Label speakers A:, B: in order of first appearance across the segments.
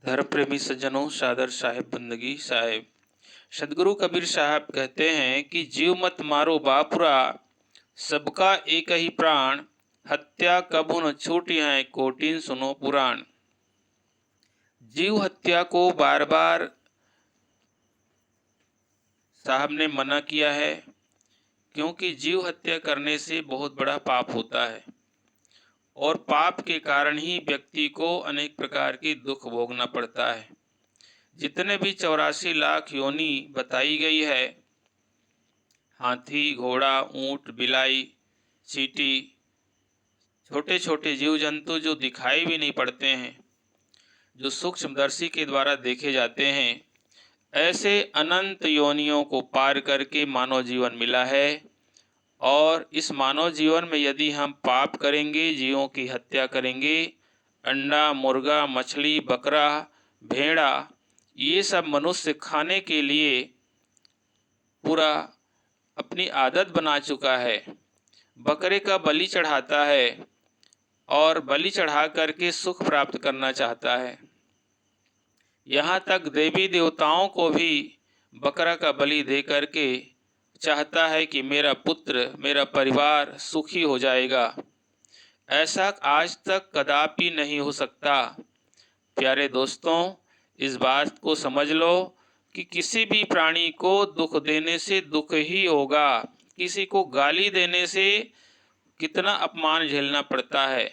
A: धर्म प्रेमी सज्जनों, सादर साहेब बंदगी साहेब। सदगुरु कबीर साहब कहते हैं कि जीव मत मारो बापुरा, सबका एक ही प्राण, हत्या कबू न छूटी है, कोटिन सुनो पुराण। जीव हत्या को बार बार साहब ने मना किया है, क्योंकि जीव हत्या करने से बहुत बड़ा पाप होता है और पाप के कारण ही व्यक्ति को अनेक प्रकार की दुख भोगना पड़ता है। जितने भी 84 लाख योनि बताई गई है, हाथी, घोड़ा, ऊंट, बिलाई, चींटी, छोटे छोटे जीव जंतु जो दिखाई भी नहीं पड़ते हैं, जो सूक्ष्मदर्शी के द्वारा देखे जाते हैं, ऐसे अनंत योनियों को पार करके मानव जीवन मिला है। और इस मानव जीवन में यदि हम पाप करेंगे, जीवों की हत्या करेंगे, अंडा, मुर्गा, मछली, बकरा, भेड़ा, ये सब मनुष्य खाने के लिए पूरा अपनी आदत बना चुका है। बकरे का बलि चढ़ाता है और बलि चढ़ा करके सुख प्राप्त करना चाहता है। यहाँ तक देवी देवताओं को भी बकरा का बलि दे करके चाहता है कि मेरा पुत्र, मेरा परिवार सुखी हो जाएगा। ऐसा आज तक कदापि नहीं हो सकता। प्यारे दोस्तों, इस बात को समझ लो कि किसी भी प्राणी को दुख देने से दुख ही होगा। किसी को गाली देने से कितना अपमान झेलना पड़ता है।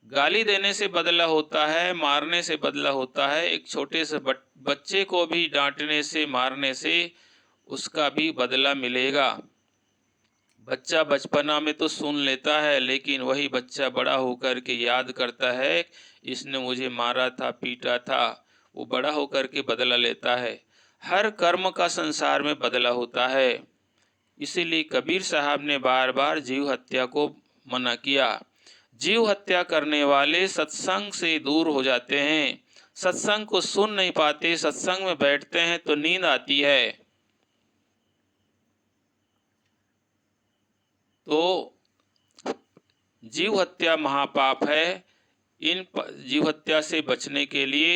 A: गाली देने से बदला होता है, मारने से बदला होता है। एक छोटे से बच्चे को भी डांटने से, मारने से उसका भी बदला मिलेगा। बच्चा बचपना में तो सुन लेता है, लेकिन वही बच्चा बड़ा होकर के याद करता है, इसने मुझे मारा था, पीटा था। वो बड़ा होकर के बदला लेता है। हर कर्म का संसार में बदला होता है। इसीलिए कबीर साहब ने बार बार जीव हत्या को मना किया। जीव हत्या करने वाले सत्संग से दूर हो जाते हैं, सत्संग को सुन नहीं पाते। सत्संग में बैठते हैं तो नींद आती है। तो जीव हत्या महापाप है। इन जीव हत्या से बचने के लिए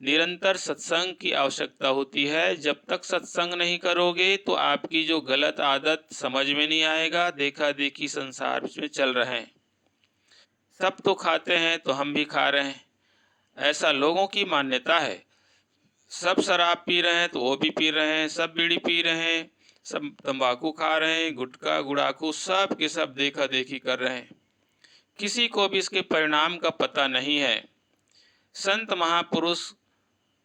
A: निरंतर सत्संग की आवश्यकता होती है। जब तक सत्संग नहीं करोगे तो आपकी जो गलत आदत समझ में नहीं आएगा। देखा देखी संसार में चल रहे हैं, सब तो खाते हैं तो हम भी खा रहे हैं, ऐसा लोगों की मान्यता है। सब शराब पी रहे हैं तो वो भी पी रहे हैं, सब बीड़ी पी रहे हैं, सब तंबाकू खा रहे हैं, गुटखा गुड़ाकू सब के सब देखा देखी कर रहे हैं। किसी को भी इसके परिणाम का पता नहीं है। संत महापुरुष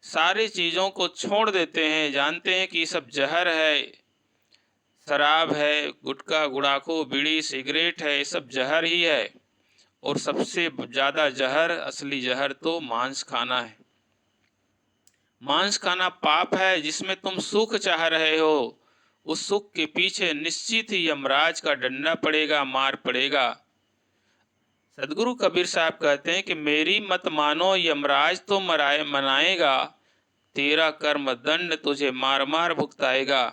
A: सारी चीज़ों को छोड़ देते हैं, जानते हैं कि ये सब जहर है, शराब है, गुटखा गुड़ाकू बीड़ी सिगरेट है, ये सब जहर ही है। और सबसे ज़्यादा जहर, असली जहर तो मांस खाना है। मांस खाना पाप है। जिसमें तुम सुख चाह रहे हो, उस सुख के पीछे निश्चित ही यमराज का डंडा पड़ेगा, मार पड़ेगा। सदगुरु कबीर साहब कहते हैं कि मेरी मत मानो, यमराज तो मनाएगा, तेरा कर्म दंड तुझे मार मार भुगताएगा।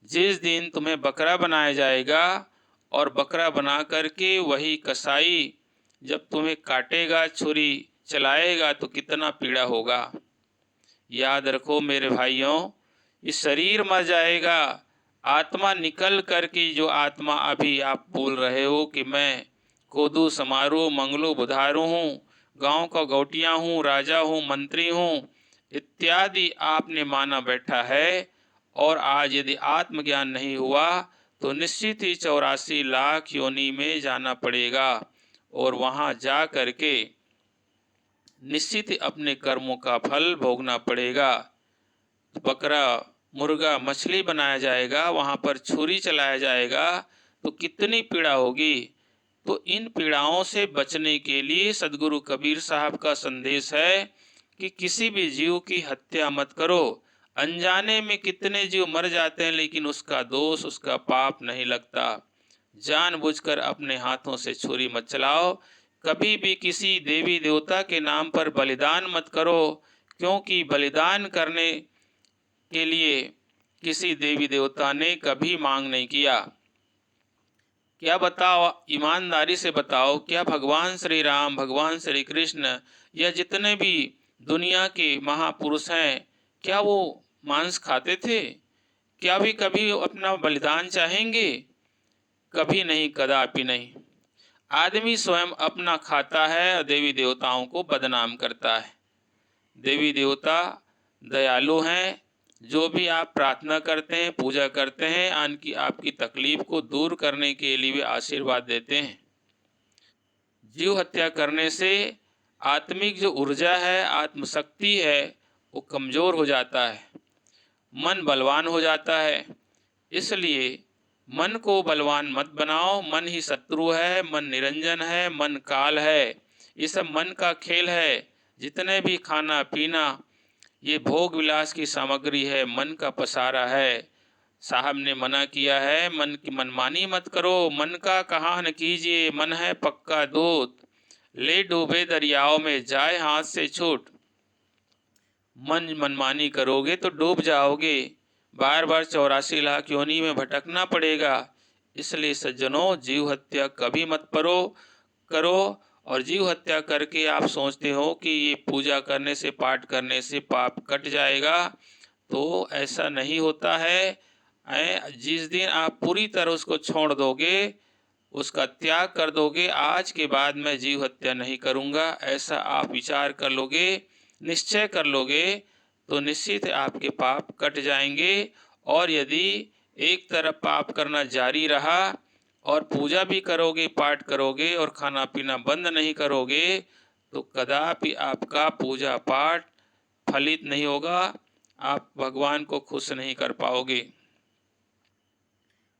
A: जिस दिन तुम्हें बकरा बनाया जाएगा और बकरा बना करके वही कसाई जब तुम्हें काटेगा, छुरी चलाएगा, तो कितना पीड़ा होगा। याद रखो मेरे भाइयों, इस शरीर मर जाएगा, आत्मा निकल करके, जो आत्मा अभी आप बोल रहे हो कि मैं कोदू समारू मंगलू बुधारू हूँ, गांव का गौटिया हूँ, राजा हूँ, मंत्री हूँ इत्यादि आपने माना बैठा है। और आज यदि आत्मज्ञान नहीं हुआ तो निश्चित ही 84 लाख योनि में जाना पड़ेगा और वहाँ जा करके निश्चित ही अपने कर्मों का फल भोगना पड़ेगा। बकरा, मुर्गा, मछली बनाया जाएगा, वहाँ पर छुरी चलाया जाएगा, तो कितनी पीड़ा होगी। तो इन पीड़ाओं से बचने के लिए सदगुरु कबीर साहब का संदेश है कि किसी भी जीव की हत्या मत करो। अनजाने में कितने जीव मर जाते हैं, लेकिन उसका दोष, उसका पाप नहीं लगता। जानबूझकर अपने हाथों से छुरी मत चलाओ। कभी भी किसी देवी देवता के नाम पर बलिदान मत करो, क्योंकि बलिदान करने के लिए किसी देवी देवता ने कभी मांग नहीं किया। क्या बताओ, ईमानदारी से बताओ, क्या भगवान श्री राम, भगवान श्री कृष्ण या जितने भी दुनिया के महापुरुष हैं, क्या वो मांस खाते थे? क्या भी कभी अपना बलिदान चाहेंगे? कभी नहीं, कदापि नहीं। आदमी स्वयं अपना खाता है और देवी देवताओं को बदनाम करता है। देवी देवता दयालु हैं, जो भी आप प्रार्थना करते हैं, पूजा करते हैं, आपकी तकलीफ को दूर करने के लिए वे आशीर्वाद देते हैं। जीव हत्या करने से आत्मिक जो ऊर्जा है, आत्मशक्ति है, वो कमजोर हो जाता है, मन बलवान हो जाता है। इसलिए मन को बलवान मत बनाओ। मन ही शत्रु है, मन निरंजन है, मन काल है, ये सब मन का खेल है। जितने भी खाना पीना ये भोग विलास की सामग्री है, मन का पसारा है। साहब ने मना किया है, मन की मनमानी मत करो, मन का कहा न कीजिए, मन है पक्का दूत, ले डूबे दरियाओं में जाए हाथ से छूट। मन मनमानी करोगे तो डूब जाओगे, बार बार 84 लाख योनि में भटकना पड़ेगा। इसलिए सज्जनों, जीव हत्या कभी मत करो। और जीव हत्या करके आप सोचते हो कि ये पूजा करने से, पाठ करने से पाप कट जाएगा, तो ऐसा नहीं होता है। जिस दिन आप पूरी तरह उसको छोड़ दोगे, उसका त्याग कर दोगे, आज के बाद मैं जीव हत्या नहीं करूँगा, ऐसा आप विचार कर लोगे, निश्चय कर लोगे, तो निश्चित आपके पाप कट जाएंगे। और यदि एक तरफ पाप करना जारी रहा और पूजा भी करोगे, पाठ करोगे और खाना पीना बंद नहीं करोगे, तो कदापि आपका पूजा पाठ फलित नहीं होगा, आप भगवान को खुश नहीं कर पाओगे।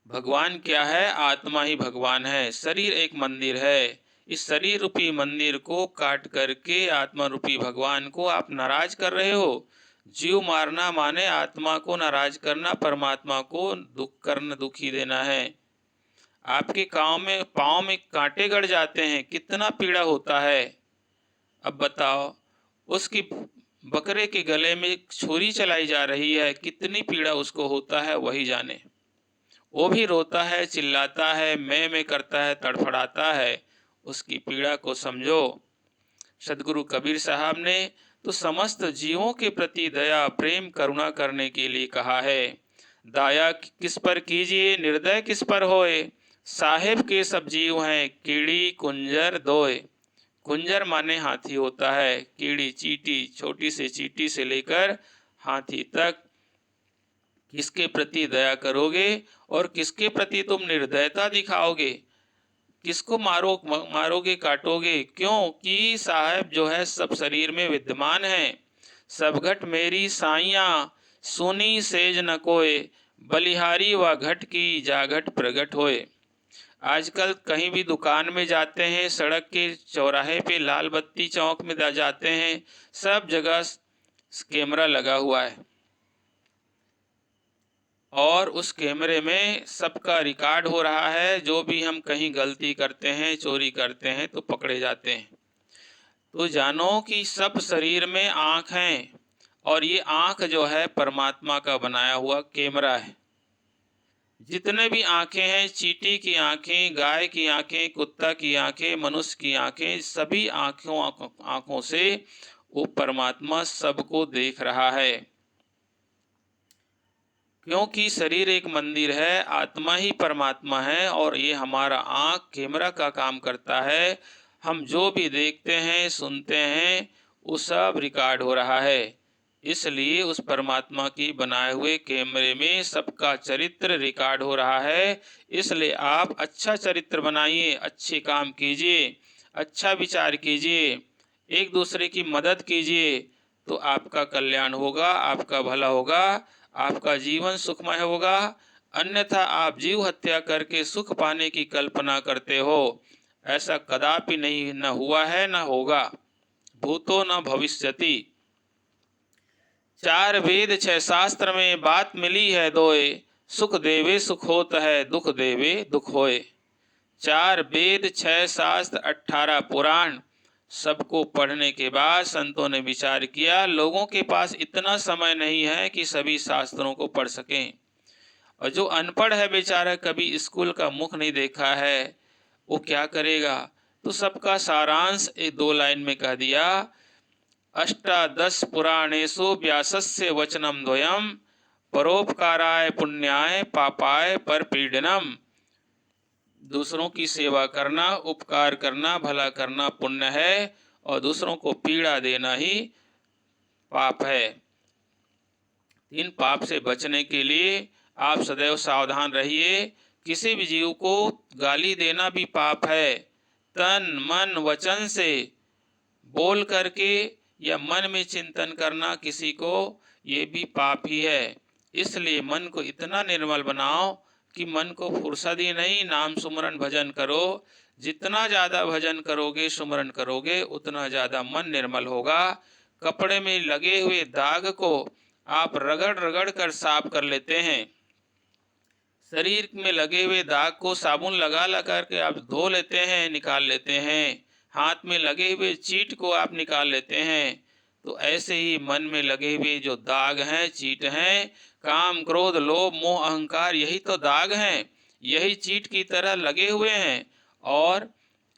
A: भगवान क्या है? आत्मा ही भगवान है। शरीर एक मंदिर है। इस शरीर रूपी मंदिर को काट करके आत्मा रूपी भगवान को आप नाराज कर रहे हो। जीव मारना माने आत्मा को नाराज करना, परमात्मा को दुखी देना है। आपके पाँव में कांटे गड़ जाते हैं, कितना पीड़ा होता है। अब बताओ, उसकी बकरे के गले में छुरी चलाई जा रही है, कितनी पीड़ा उसको होता है, वही जाने। वो भी रोता है, चिल्लाता है, मैं करता है, तड़फड़ाता है। उसकी पीड़ा को समझो। सदगुरु कबीर साहब ने तो समस्त जीवों के प्रति दया, प्रेम, करुणा करने के लिए कहा है। दया किस पर कीजिए, निर्दय किस पर होए, साहेब के सब जीव हैं, कीड़ी कुंजर दोए। कुंजर माने हाथी होता है, कीड़ी चींटी, छोटी से चींटी से लेकर हाथी तक। किसके प्रति दया करोगे और किसके प्रति तुम निर्दयता दिखाओगे? किसको मारोगे, काटोगे? क्योंकि साहब जो है सब शरीर में विद्यमान है। सब घट मेरी साइया, सुनी सेज न कोय, बलिहारी व घट की जाघट प्रगट होए। आजकल कहीं भी दुकान में जाते हैं, सड़क के चौराहे पे, लाल बत्ती चौक में जाते हैं, सब जगह कैमरा लगा हुआ है और उस कैमरे में सबका रिकॉर्ड हो रहा है। जो भी हम कहीं गलती करते हैं, चोरी करते हैं, तो पकड़े जाते हैं। तो जानो कि सब शरीर में आँख हैं और ये आँख जो है परमात्मा का बनाया हुआ कैमरा है। जितने भी आँखें हैं, चींटी की आँखें, गाय की आँखें, कुत्ता की आँखें, मनुष्य की आँखें, सभी आँखों से वो परमात्मा सबको देख रहा है। क्योंकि शरीर एक मंदिर है, आत्मा ही परमात्मा है और ये हमारा आँख कैमरा का काम करता है। हम जो भी देखते हैं, सुनते हैं, वो सब रिकॉर्ड हो रहा है। इसलिए उस परमात्मा की बनाए हुए कैमरे में सबका चरित्र रिकॉर्ड हो रहा है। इसलिए आप अच्छा चरित्र बनाइए, अच्छे काम कीजिए, अच्छा विचार कीजिए, एक दूसरे की मदद कीजिए, तो आपका कल्याण होगा, आपका भला होगा, आपका जीवन सुखमय होगा। अन्यथा आप जीव हत्या करके सुख पाने की कल्पना करते हो, ऐसा कदापि नहीं, न हुआ है, न होगा, भूतो न भविष्यति। 4 वेद 6 शास्त्र में बात मिली है दोए, सुख देवे सुख होत है, दुख देवे दुख होए। 4 वेद 6 शास्त्र 18 पुराण सबको पढ़ने के बाद संतों ने विचार किया, लोगों के पास इतना समय नहीं है कि सभी शास्त्रों को पढ़ सकें। और जो अनपढ़ है बेचारा, कभी स्कूल का मुख नहीं देखा है, वो क्या करेगा? तो सबका सारांश एक 2 लाइन में कह दिया अष्टादश पुराणेषु व्यासस्य वचनं द्वयम् परोपकाराय पुण्याय पापाय परपीडनम। दूसरों की सेवा करना, उपकार करना, भला करना पुण्य है और दूसरों को पीड़ा देना ही पाप है। इन पाप से बचने के लिए आप सदैव सावधान रहिए। किसी भी जीव को गाली देना भी पाप है। तन मन वचन से बोल करके या मन में चिंतन करना किसी को, ये भी पाप ही है। इसलिए मन को इतना निर्मल बनाओ कि मन को फुर्सत ही नहीं, नाम सुमरन भजन करो। जितना ज़्यादा भजन करोगे, सुमरन करोगे, उतना ज़्यादा मन निर्मल होगा। कपड़े में लगे हुए दाग को आप रगड़ रगड़ कर साफ कर लेते हैं। शरीर में लगे हुए दाग को साबुन लगा लगा के आप धो लेते हैं, निकाल लेते हैं। हाथ में लगे हुए चीट को आप निकाल लेते हैं। तो ऐसे ही मन में लगे हुए जो दाग हैं, चीट हैं, काम क्रोध लोभ मोह अहंकार, यही तो दाग हैं, यही चीट की तरह लगे हुए हैं। और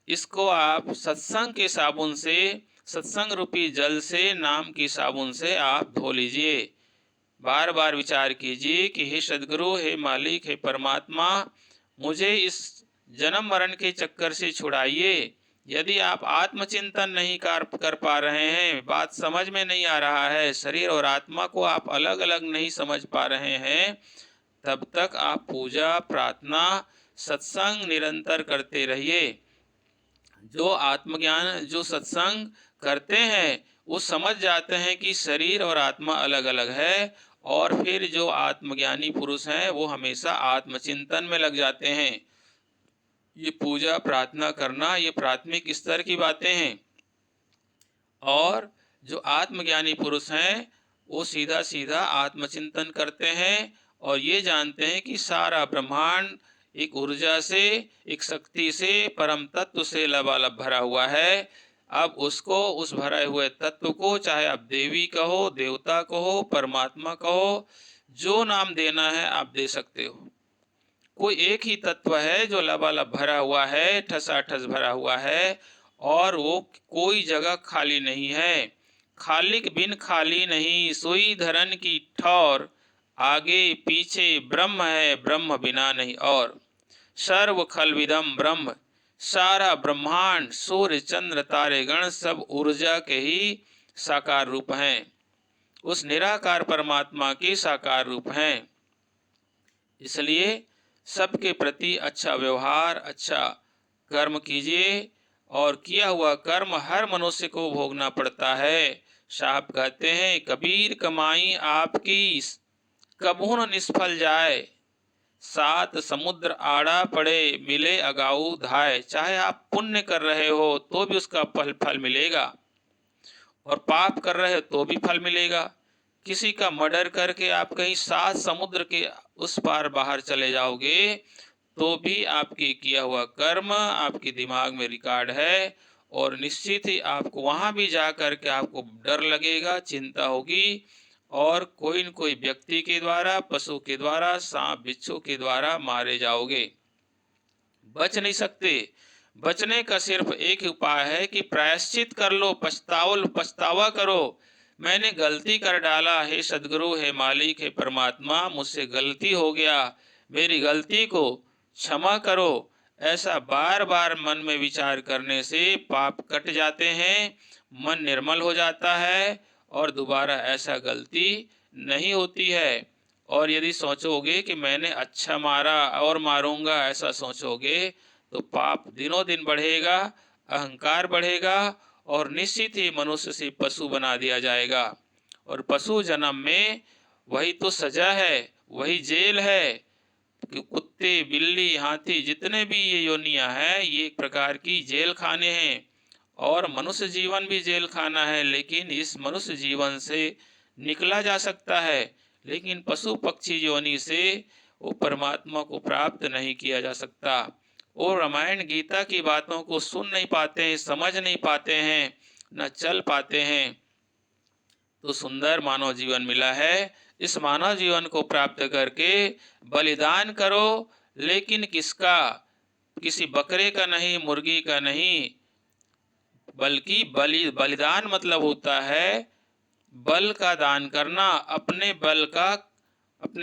A: इसको आप सत्संग के साबुन से, सत्संग रूपी जल से, नाम की साबुन से आप धो लीजिए। बार बार विचार कीजिए कि हे सद्गुरु, हे मालिक, हे परमात्मा, मुझे इस जन्म मरण के चक्कर से छुड़ाइए। यदि आप आत्मचिंतन नहीं कर पा रहे हैं, बात समझ में नहीं आ रहा है, शरीर और आत्मा को आप अलग अलग नहीं समझ पा रहे हैं, तब तक आप पूजा प्रार्थना सत्संग निरंतर करते रहिए। जो आत्मज्ञान, जो सत्संग करते हैं, वो समझ जाते हैं कि शरीर और आत्मा अलग अलग है। और फिर जो आत्मज्ञानी पुरुष हैं वो हमेशा आत्मचिंतन में लग जाते हैं। ये पूजा प्रार्थना करना, ये प्राथमिक स्तर की बातें हैं। और जो आत्मज्ञानी पुरुष हैं वो सीधा सीधा आत्मचिंतन करते हैं और ये जानते हैं कि सारा ब्रह्मांड एक ऊर्जा से, एक शक्ति से, परम तत्व से लबालब भरा हुआ है। अब उसको, उस भरे हुए तत्व को, चाहे आप देवी कहो, देवता कहो, परमात्मा कहो, जो नाम देना है आप दे सकते हो। कोई एक ही तत्व है जो लबालब भरा हुआ है, ठसाठस भरा हुआ है, और वो कोई जगह खाली नहीं है। खालिक बिन खाली नहीं, सोई धरन की ठौर, आगे पीछे ब्रह्म है, ब्रह्म बिना नहीं और। सर्व खलविदम ब्रह्म, सारा ब्रह्मांड, सूर्य चंद्र तारे गण सब ऊर्जा के ही साकार रूप हैं, उस निराकार परमात्मा के साकार रूप हैं। इसलिए सबके प्रति अच्छा व्यवहार, अच्छा कर्म कीजिए। और किया हुआ कर्म हर मनुष्य को भोगना पड़ता है। साहब कहते हैं, कबीर कमाई आपकी कबहू न निष्फल जाए, सात समुद्र आड़ा पड़े मिले अगाऊ धाय। चाहे आप पुण्य कर रहे हो तो भी उसका फल मिलेगा, और पाप कर रहे हो तो भी फल मिलेगा। किसी का मर्डर करके आप कहीं सात समुद्र के उस पार बाहर चले जाओगे तो भी आपकी किया हुआ कर्म आपके दिमाग में रिकॉर्ड है, और निश्चित ही आपको वहां भी जा कर के आपको डर लगेगा, चिंता होगी, और कोई न कोई व्यक्ति के द्वारा, पशु के द्वारा, सांप बिच्छू के द्वारा मारे जाओगे। बच नहीं सकते। बचने का सिर्फ एक ही उपाय है कि प्रायश्चित कर लो, पछतावा करो। मैंने गलती कर डाला, हे सद्गुरु, हे मालिक, हे परमात्मा, मुझसे गलती हो गया, मेरी गलती को क्षमा करो। ऐसा बार बार मन में विचार करने से पाप कट जाते हैं, मन निर्मल हो जाता है और दोबारा ऐसा गलती नहीं होती है। और यदि सोचोगे कि मैंने अच्छा मारा और मारूंगा, ऐसा सोचोगे तो पाप दिनों दिन बढ़ेगा, अहंकार बढ़ेगा, और निश्चित ही मनुष्य से पशु बना दिया जाएगा। और पशु जन्म में वही तो सजा है, वही जेल है कि कुत्ते, बिल्ली, हाथी, जितने भी ये योनियां हैं, ये एक प्रकार की जेल खाने हैं। और मनुष्य जीवन भी जेल खाना है, लेकिन इस मनुष्य जीवन से निकला जा सकता है, लेकिन पशु पक्षी योनि से वो परमात्मा को प्राप्त नहीं किया जा सकता। वो रामायण गीता की बातों को सुन नहीं पाते हैं, समझ नहीं पाते हैं, न चल पाते हैं। तो सुंदर मानव जीवन मिला है। इस मानव जीवन को प्राप्त करके बलिदान करो, लेकिन किसका? किसी बकरे का नहीं, मुर्गी का नहीं, बल्कि बलिदान मतलब होता है बल का दान करना, अपने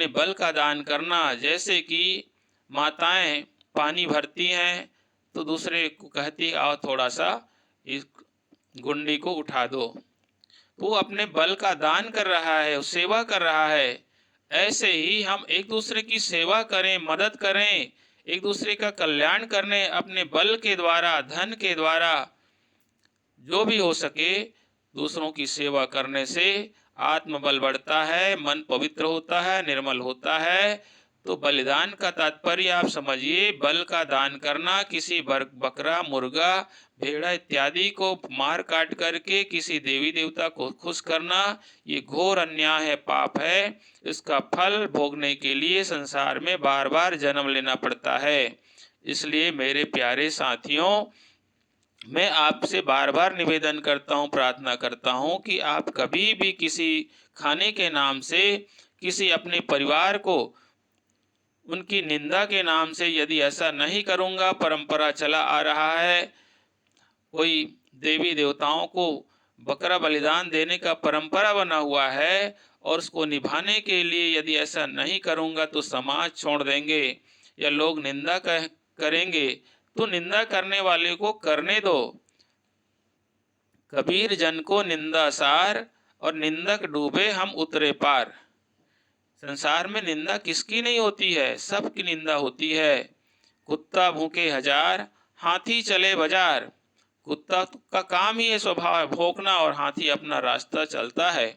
A: बल का दान करना। जैसे कि माताएं पानी भरती हैं तो दूसरे को कहती आओ थोड़ा सा इस गुंडी को उठा दो, वो अपने बल का दान कर रहा है, सेवा कर रहा है। ऐसे ही हम एक दूसरे की सेवा करें, मदद करें, एक दूसरे का कल्याण करने अपने बल के द्वारा, धन के द्वारा, जो भी हो सके दूसरों की सेवा करने से आत्मबल बढ़ता है, मन पवित्र होता है, निर्मल होता है। तो बलिदान का तात्पर्य आप समझिए, बल का दान करना, किसी बकरा, मुर्गा, भेड़ा इत्यादि को मार काट करके किसी देवी देवता को खुश करना, ये घोर अन्याय है, पाप है। इसका फल भोगने के लिए संसार में बार बार जन्म लेना पड़ता है। इसलिए मेरे प्यारे साथियों, मैं आपसे बार बार निवेदन करता हूँ, प्रार्थना करता हूँ कि आप कभी भी किसी खाने के नाम से, किसी अपने परिवार को उनकी निंदा के नाम से, यदि ऐसा नहीं करूँगा, परंपरा चला आ रहा है, कोई देवी देवताओं को बकरा बलिदान देने का परंपरा बना हुआ है और उसको निभाने के लिए यदि ऐसा नहीं करूँगा तो समाज छोड़ देंगे या लोग निंदा करेंगे, तो निंदा करने वाले को करने दो। कबीर जन को निंदा सार और निंदक डूबे हम उतरे पार। संसार में निंदा किसकी नहीं होती है, सबकी निंदा होती है। कुत्ता भूखे हजार, हाथी चले बाजार। कुत्ता का काम ही है, स्वभाव है भौंकना, और हाथी अपना रास्ता चलता है।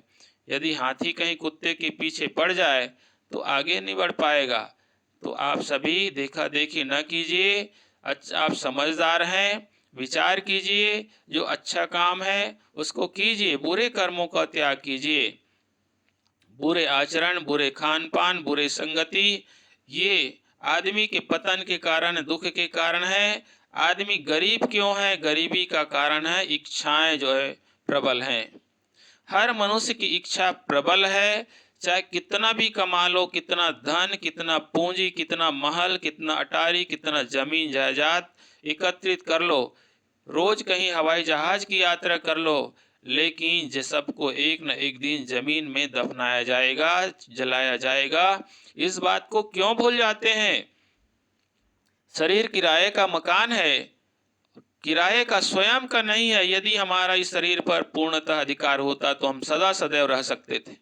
A: यदि हाथी कहीं कुत्ते के पीछे पड़ जाए तो आगे नहीं बढ़ पाएगा। तो आप सभी देखा देखी न कीजिए, अच्छा आप समझदार हैं, विचार कीजिए, जो अच्छा काम है उसको कीजिए, बुरे कर्मों का त्याग कीजिए। बुरे आचरण, बुरे खान पान, बुरे संगति, ये आदमी के पतन के कारण, दुख के कारण है। आदमी गरीब क्यों है? गरीबी का कारण है इच्छाएं जो है प्रबल हैं। हर मनुष्य की इच्छा प्रबल है, चाहे कितना भी कमा लो, कितना धन, कितना पूंजी, कितना महल, कितना अटारी, कितना जमीन जायदाद एकत्रित कर लो, रोज कहीं हवाई जहाज की यात्रा कर लो, लेकिन जे सबको एक न एक दिन जमीन में दफनाया जाएगा, जलाया जाएगा। इस बात को क्यों भूल जाते हैं? शरीर किराए का मकान है, किराए का स्वयं का नहीं है। यदि हमारा इस शरीर पर पूर्णतः अधिकार होता तो हम सदा सदैव रह सकते थे।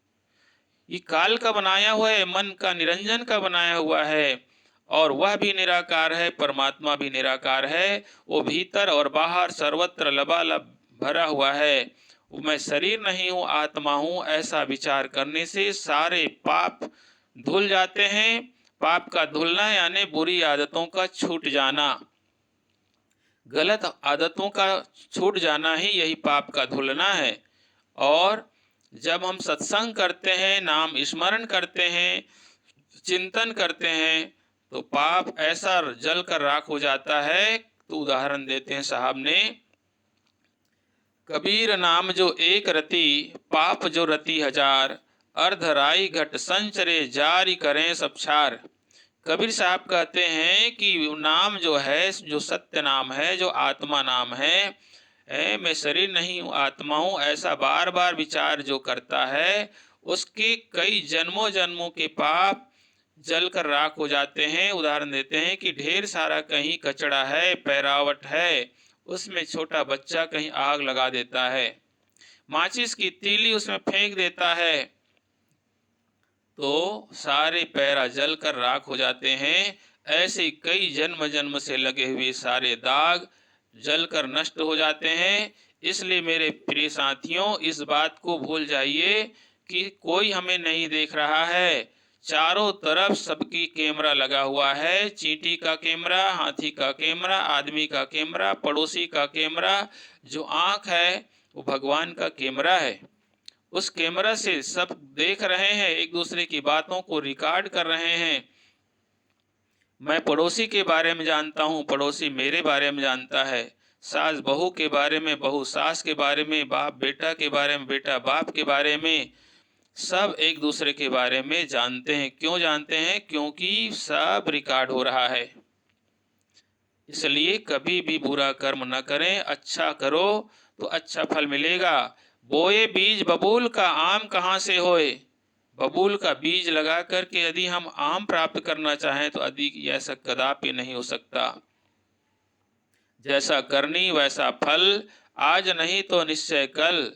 A: ये काल का बनाया हुआ है, मन का, निरंजन का बनाया हुआ है, और वह भी निराकार है, परमात्मा भी निराकार है। वो भीतर और बाहर सर्वत्र लबालब भरा हुआ है। मैं शरीर नहीं हूँ, आत्मा हूँ, ऐसा विचार करने से सारे पाप धुल जाते हैं। पाप का धुलना यानी बुरी आदतों का छूट जाना, गलत आदतों का छूट जाना ही यही पाप का धुलना है। और जब हम सत्संग करते हैं, नाम स्मरण करते हैं, चिंतन करते हैं, तो पाप ऐसा जल कर राख हो जाता है। तो उदाहरण देते हैं साहब ने, कबीर नाम जो एक रति, पाप जो रति हजार, अर्धराई घट संचरे जारी करें सब छार। कबीर साहब कहते हैं कि नाम जो है, जो सत्य नाम है, जो आत्मा नाम है, मैं शरीर नहीं हूँ, आत्मा हूँ, ऐसा बार बार विचार जो करता है, उसके कई जन्मों जन्मों के पाप जल कर राख हो जाते हैं। उदाहरण देते हैं कि ढेर सारा कहीं कचड़ा है, पैरावट है, उसमें छोटा बच्चा कहीं आग लगा देता है, माचिस की तीली उसमें फेंक देता है, तो सारे पैरा जल कर राख हो जाते हैं। ऐसे कई जन्म जन्म से लगे हुए सारे दाग जल कर नष्ट हो जाते हैं। इसलिए मेरे प्रिय साथियों, इस बात को भूल जाइए कि कोई हमें नहीं देख रहा है। चारों तरफ सबकी कैमरा लगा हुआ है, चींटी का कैमरा, हाथी का कैमरा, आदमी का कैमरा, पड़ोसी का कैमरा। जो आँख है वो भगवान का कैमरा है। उस कैमरा से सब देख रहे हैं, एक दूसरे की बातों को रिकॉर्ड कर रहे हैं। मैं पड़ोसी के बारे में जानता हूँ, पड़ोसी मेरे बारे में जानता है, सास बहू के बारे में, बहू सास के बारे में, बाप बेटा के बारे में, बेटा बाप के बारे में, सब एक दूसरे के बारे में जानते हैं। क्यों जानते हैं? क्योंकि सब रिकॉर्ड हो रहा है। इसलिए कभी भी बुरा कर्म न करें, अच्छा करो तो अच्छा फल मिलेगा। बोए बीज बबूल का आम कहाँ से होए। बबूल का बीज लगा करके यदि हम आम प्राप्त करना चाहें तो अधिक ऐसा कदापि नहीं हो सकता। जैसा करनी वैसा फल, आज नहीं तो निश्चय कल।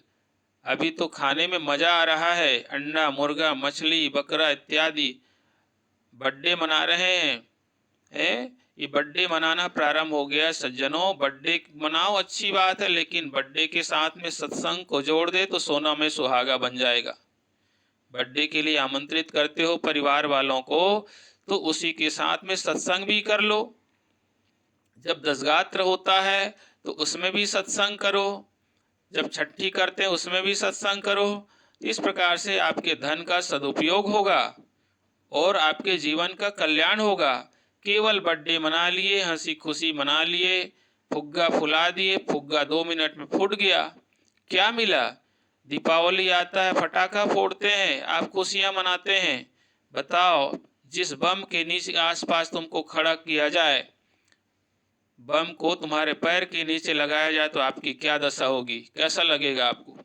A: अभी तो खाने में मजा आ रहा है, अंडा मुर्गा मछली बकरा इत्यादि बर्थडे मना रहे हैं। ये बर्थडे मनाना प्रारंभ हो गया। सज्जनों, बर्थडे मनाओ अच्छी बात है, लेकिन बर्थडे के साथ में सत्संग को जोड़ दे तो सोना में सुहागा बन जाएगा। बर्थडे के लिए आमंत्रित करते हो परिवार वालों को, तो उसी के साथ में सत्संग भी कर लो। जब दसगात्र होता है तो उसमें भी सत्संग करो, जब छठी करते हैं उसमें भी सत्संग करो। इस प्रकार से आपके धन का सदुपयोग होगा और आपके जीवन का कल्याण होगा। केवल बर्थडे मना लिए, हंसी खुशी मना लिए, फुग्गा फुला दिए, फुग्गा 2 मिनट में फूट गया, क्या मिला। दीपावली आता है, फटाखा फोड़ते हैं, आप खुशियां मनाते हैं। बताओ, जिस बम के नीचे आसपास तुमको खड़ा किया जाए, बम को तुम्हारे पैर के नीचे लगाया जाए तो आपकी क्या दशा होगी, कैसा लगेगा आपको।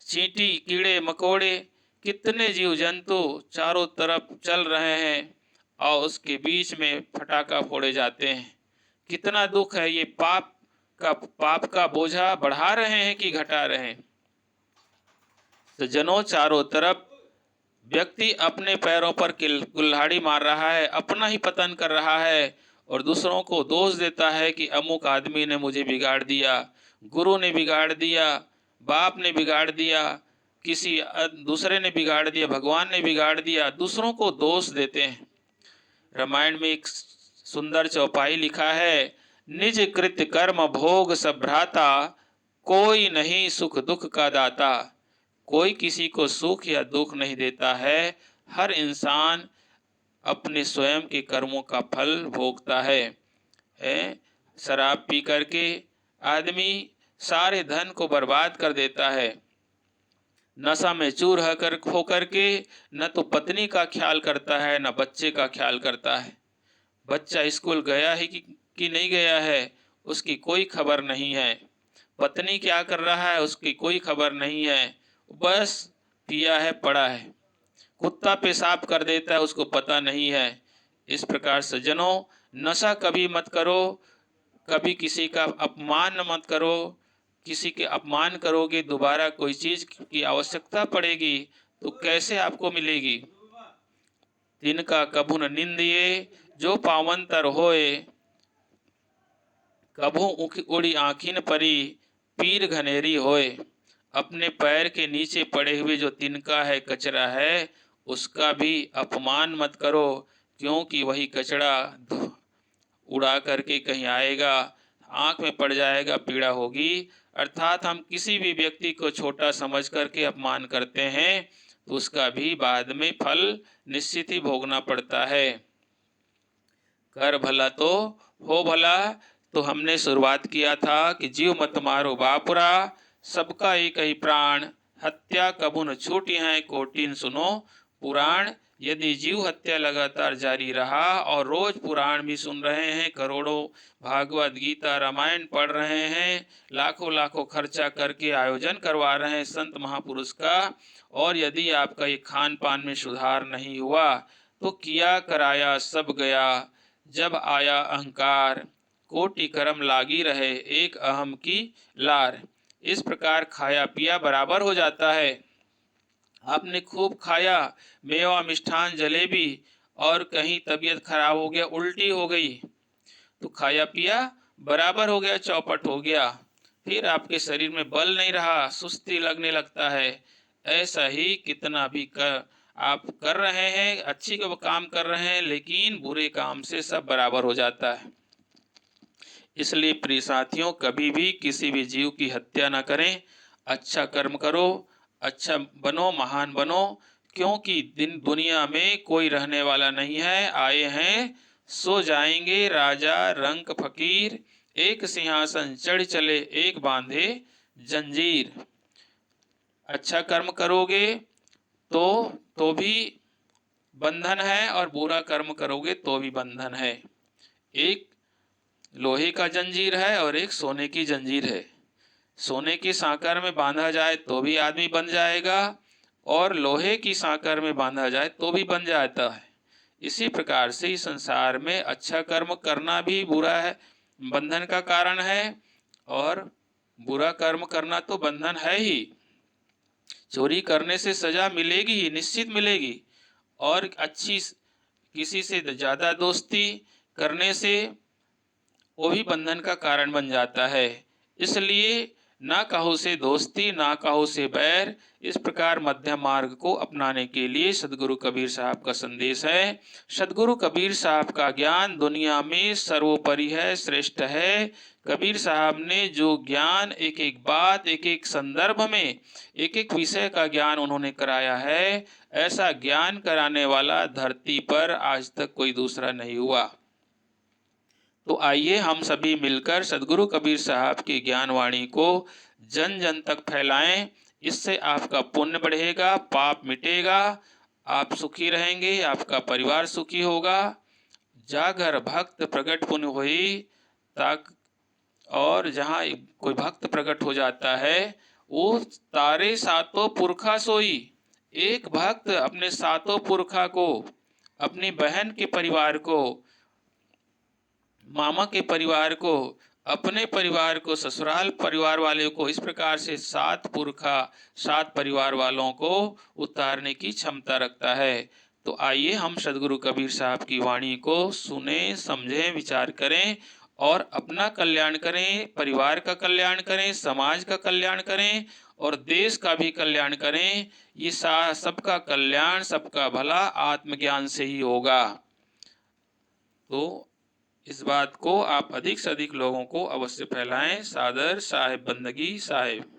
A: चींटी कीड़े मकोड़े कितने जीव जंतु चारों तरफ चल रहे हैं और उसके बीच में फटाका फोड़े जाते हैं। कितना दुख है। ये पाप का बोझा बढ़ा रहे हैं कि घटा रहे हैं। तो जनों, चारों तरफ व्यक्ति अपने पैरों पर कुल्हाड़ी मार रहा है, अपना ही पतन कर रहा है और दूसरों को दोष देता है कि अमुक आदमी ने मुझे बिगाड़ दिया, गुरु ने बिगाड़ दिया, बाप ने बिगाड़ दिया, किसी दूसरे ने बिगाड़ दिया, भगवान ने बिगाड़ दिया, दूसरों को दोष देते हैं। रामायण में एक सुंदर चौपाई लिखा है, निज कृत कर्म भोग सब भ्राता, कोई नहीं सुख दुख का दाता। कोई किसी को सुख या दुख नहीं देता है, हर इंसान अपने स्वयं के कर्मों का फल भोगता है। शराब पी करके आदमी सारे धन को बर्बाद कर देता है। नशा में चूर होकर के न तो पत्नी का ख्याल करता है, न बच्चे का ख्याल करता है। बच्चा स्कूल गया है कि नहीं गया है, उसकी कोई खबर नहीं है। पत्नी क्या कर रहा है, उसकी कोई खबर नहीं है। बस पिया है, पड़ा है। कुत्ता पेशाब कर देता है, उसको पता नहीं है। इस प्रकार सज्जनों, नशा कभी मत करो, कभी किसी का अपमान मत करो। किसी के अपमान करोगे, दोबारा कोई चीज की आवश्यकता पड़ेगी तो कैसे आपको मिलेगी। तिनका कभू न निंदिए, जो पावंतर होए, कभू उड़ी आँखिन परी, पीर घनेरी होए। अपने पैर के नीचे पड़े हुए जो तिनका है, कचरा है, उसका भी अपमान मत करो, क्योंकि वही कचरा उड़ा करके कहीं आएगा, आंख में पड़ जाएगा, पीड़ा होगी। अर्थात हम किसी भी व्यक्ति को छोटा समझ करके अपमान करते हैं तो उसका भी बाद में फल निश्चित ही भोगना पड़ता है। कर भला तो हो भला। तो हमने शुरुआत किया था कि जीव मत मारो बापुरा, सबका एक ही प्राण, हत्या कबू न छूटी है, कोटिन सुनो पुराण। यदि जीव हत्या लगातार जारी रहा और रोज पुराण भी सुन रहे हैं, करोड़ों भागवत गीता रामायण पढ़ रहे हैं, लाखों लाखों खर्चा करके आयोजन करवा रहे हैं संत महापुरुष का, और यदि आपका ये खान पान में सुधार नहीं हुआ तो किया कराया सब गया, जब आया अहंकार, कोटि कर्म लागी रहे, एक अहम की लार। इस प्रकार खाया पिया बराबर हो जाता है। आपने खूब खाया, मेवा मिष्ठान जलेबी, और कहीं तबीयत खराब हो गया, उल्टी हो गई, तो खाया पिया बराबर हो गया, चौपट हो गया। फिर आपके शरीर में बल नहीं रहा, सुस्ती लगने लगता है। ऐसा ही कितना भी आप कर रहे हैं, अच्छी को काम कर रहे हैं, लेकिन बुरे काम से सब बराबर हो जाता है। इसलिए प्रिय साथियों, कभी भी किसी भी जीव की हत्या ना करें, अच्छा कर्म करो, अच्छा बनो, महान बनो, क्योंकि दुनिया में कोई रहने वाला नहीं है। आए हैं सो जाएंगे, राजा रंक फकीर, एक सिंहासन चढ़ चले, एक बांधे जंजीर। अच्छा कर्म करोगे तो भी बंधन है, और बुरा कर्म करोगे तो भी बंधन है। एक लोहे का जंजीर है और एक सोने की जंजीर है। सोने की सांकर में बांधा जाए तो भी आदमी बन जाएगा और लोहे की सांकर में बांधा जाए तो भी बन जाता है। इसी प्रकार से इस संसार में अच्छा कर्म करना भी बुरा है, बंधन का कारण है, और बुरा कर्म करना तो बंधन है ही। चोरी करने से सजा मिलेगी ही, निश्चित मिलेगी, और अच्छी किसी से ज़्यादा दोस्ती करने से वो भी बंधन का कारण बन जाता है। इसलिए ना कहो से दोस्ती, ना कहो से बैर, इस प्रकार मध्यम मार्ग को अपनाने के लिए सदगुरु कबीर साहब का संदेश है। सदगुरु कबीर साहब का ज्ञान दुनिया में सर्वोपरि है, श्रेष्ठ है। कबीर साहब ने जो ज्ञान, एक एक बात, एक एक संदर्भ में, एक एक विषय का ज्ञान उन्होंने कराया है, ऐसा ज्ञान कराने वाला धरती पर आज तक कोई दूसरा नहीं हुआ। तो आइए हम सभी मिलकर सदगुरु कबीर साहब की ज्ञान वाणी को जन जन तक फैलाएं। इससे आपका पुण्य बढ़ेगा, पाप मिटेगा, आप सुखी रहेंगे, आपका परिवार सुखी होगा। जागर भक्त प्रकट पुण्य होई ताक, और जहाँ कोई भक्त प्रकट हो जाता है वो तारे सातों पुरखा सोई। एक भक्त अपने सातों पुरखा को, अपनी बहन के परिवार को, मामा के परिवार को, अपने परिवार को, ससुराल परिवार वाले को, इस प्रकार से 7 पुरखा, 7 परिवार वालों को उतारने की क्षमता रखता है। तो आइए हम सदगुरु कबीर साहब की वाणी को सुने, समझें, विचार करें और अपना कल्याण करें, परिवार का कल्याण करें, समाज का कल्याण करें और देश का भी कल्याण करें। ये सबका कल्याण, सबका भला आत्मज्ञान से ही होगा। तो इस बात को आप अधिक से अधिक लोगों को अवश्य फैलाएं। सादर, साहिब बंदगी, साहिब।